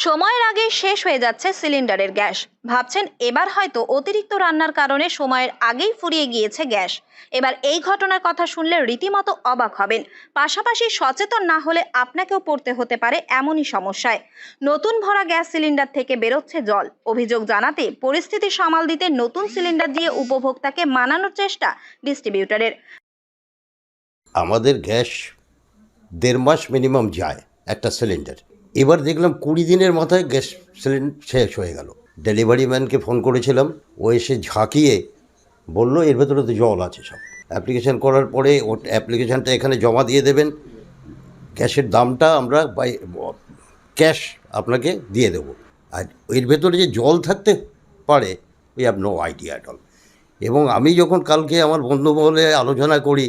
সময়ের আগে শেষ হয়ে যাচ্ছে সিলিন্ডারের গ্যাস। ভাবছেন এবার হয়তো অতিরিক্ত রান্নার কারণে সময়ের আগেই ফুরিয়ে গিয়েছে গ্যাস। এবার এই ঘটনার কথা শুনলে রীতিমতো অবাক হবেন। পাশাপাশি সচেতন না হলে আপনাকেও পড়তে হতে পারে এমনই সমস্যায়। নতুন ভরা গ্যাস সিলিন্ডার থেকে বেরোচ্ছে জল। অভিযোগ জানাতে পরিস্থিতি সামাল দিতে নতুন সিলিন্ডার দিয়ে উপভোক্তাকে মানানোর চেষ্টা ডিস্ট্রিবিউটরের। আমাদের গ্যাস 1.5 মাস মিনিমাম যায় একটা সিলিন্ডার। এবার দেখলাম 20 দিনের মাথায় গ্যাস সিলিন্ডার শেষ হয়ে গেল। ডেলিভারি ম্যানকে ফোন করেছিলাম, ও এসে ঝাঁকিয়ে বলল এর ভেতরে তো জল আছে। সব অ্যাপ্লিকেশান করার পরে ও অ্যাপ্লিকেশানটা এখানে জমা দিয়ে দেবেন, গ্যাসের দামটা আমরা বাই ক্যাশ আপনাকে দিয়ে দেব। আর এর ভেতরে যে জল থাকতে পারে we have no idea at all. এবং আমি যখন কালকে আমার বন্ধু মহলে আলোচনা করি,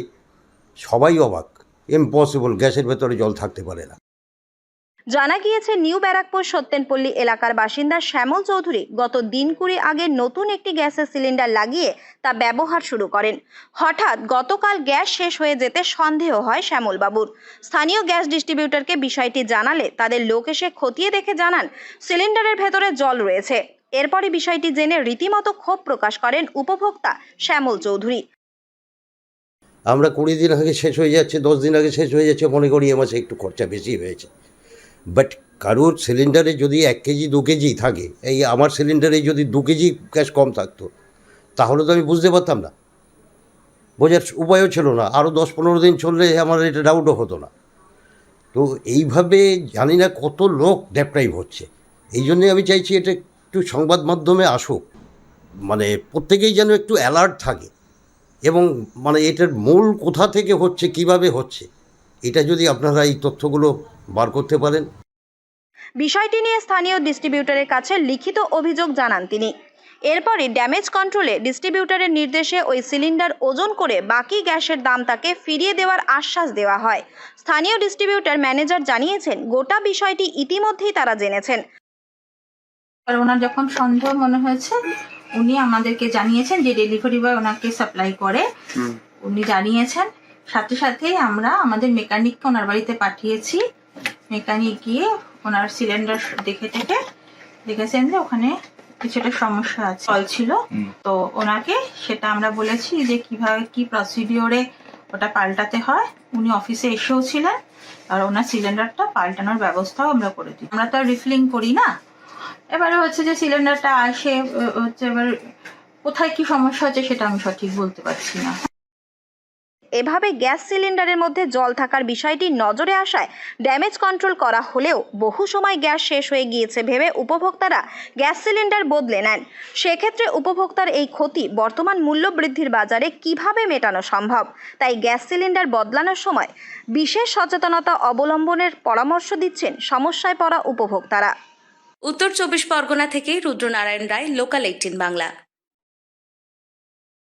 সবাই অবাক, ইম্পসিবল, গ্যাসের ভেতরে জল থাকতে পারে না। জানা গিয়েছে নিউ ব্যারাকপুর সত্যেনপল্লী এলাকার বাসিন্দা শ্যামল চৌধুরী গত দিন 20 আগে নতুন একটি গ্যাসের সিলিন্ডার লাগিয়ে তা ব্যবহার শুরু করেন। হঠাৎ গতকাল গ্যাস শেষ হয়ে যেতে সন্দেহ হয় শ্যামল বাবুর। স্থানীয় গ্যাস ডিস্ট্রিবিউটরকে বিষয়টি জানালে তাদের লোক এসে খতিয়ে দেখে জানান সিলিন্ডারের ভেতরে জল রয়েছে। এরপরই বিষয়টি জেনে রীতিমতো ক্ষোভ প্রকাশ করেন উপভোক্তা শ্যামল চৌধুরী। আমরা 20 দিন আগে শেষ হয়ে যাচ্ছে, 10 দিন আগে শেষ হয়ে যাচ্ছে, মনে করি এ মাসে একটু খরচা বেশি হয়েছে। বাট কারোর সিলিন্ডারে যদি 1 কেজি 2 কেজি থাকে, এই আমার সিলিন্ডারে যদি 2 কেজি গ্যাস কম থাকতো তাহলে তো আমি বুঝতে পারতাম না, বোঝার উপায়ও ছিল না। আরও 10-15 দিন চললে আমার এটা ডাউটও হতো না। তো এইভাবে জানি না কত লোক ডেপ্রাইভ হচ্ছে। এই জন্যে আমি চাইছি এটা একটু সংবাদ মাধ্যমে আসুক, মানে প্রত্যেকেই যেন একটু অ্যালার্ট থাকে এবং মানে এটার মূল কোথা থেকে হচ্ছে, কিভাবে হচ্ছে, এটা যদি আপনারা এই তথ্যগুলো বার করতে পারেন। বিষয়টি নিয়ে স্থানীয় ডিস্ট্রিবিউটরের কাছে লিখিত অভিযোগ জানান তিনি। এরপরে ড্যামেজ কন্ট্রোলে ডিস্ট্রিবিউটরের নির্দেশে ওই সিলিন্ডার ওজন করে বাকি গ্যাসের দাম তাকে ফিরিয়ে দেওয়ার আশ্বাস দেওয়া হয়। স্থানীয় ডিস্ট্রিবিউটর ম্যানেজার জানিয়েছেন গোটা বিষয়টি ইতিমধ্যেই তারা জেনেছেন। আর ওনার যখন সন্দেহ মনে হয়েছে উনি আমাদেরকে জানিয়েছেন যে ডেলিভারি বয় ওনাকে সাপ্লাই করে, উনি জানিয়েছেন। সাথে সাথেই আমরা আমাদের মেকানিককে ওনার বাড়িতে পাঠিয়েছি। মেকানিক গিয়ে ওনার সিলিন্ডার দেখেছেন যে ওখানে কিছুটা সমস্যা আছে, জল ছিল। তো ওনাকে সেটা আমরা বলেছি যে কিভাবে কি প্রসিডিওরে ওটা পাল্টাতে হয়। উনি অফিসে এসেও ছিলেন আর ওনার সিলিন্ডারটা পাল্টানোর ব্যবস্থাও আমরা করে দিই। আমরা তো আর রিফিলিং করি না। এবারে হচ্ছে যে সিলিন্ডারটা আসে হচ্ছে, এবার কোথায় কি সমস্যা হচ্ছে সেটা আমি সঠিক বলতে পারছি না। এভাবে গ্যাস সিলিন্ডারের মধ্যে জল থাকার বিষয়টি নজরে আসায় ড্যামেজ কন্ট্রোল করা হলেও বহু সময় গ্যাস শেষ হয়ে গিয়েছে ভেবে উপভোক্তারা গ্যাস সিলিন্ডার বদলে নেন। সেক্ষেত্রে উপভোক্তার এই ক্ষতি বর্তমান মূল্য বৃদ্ধির বাজারে কিভাবে মেটানো সম্ভব, তাই গ্যাস সিলিন্ডার বদলানোর সময় বিশেষ সচেতনতা অবলম্বনের পরামর্শ দিচ্ছেন সমস্যায় পড়া উপভোক্তারা। উত্তর 24 পরগনা থেকে রুদ্রনারায়ণ রায়, লোকাল 18 বাংলা।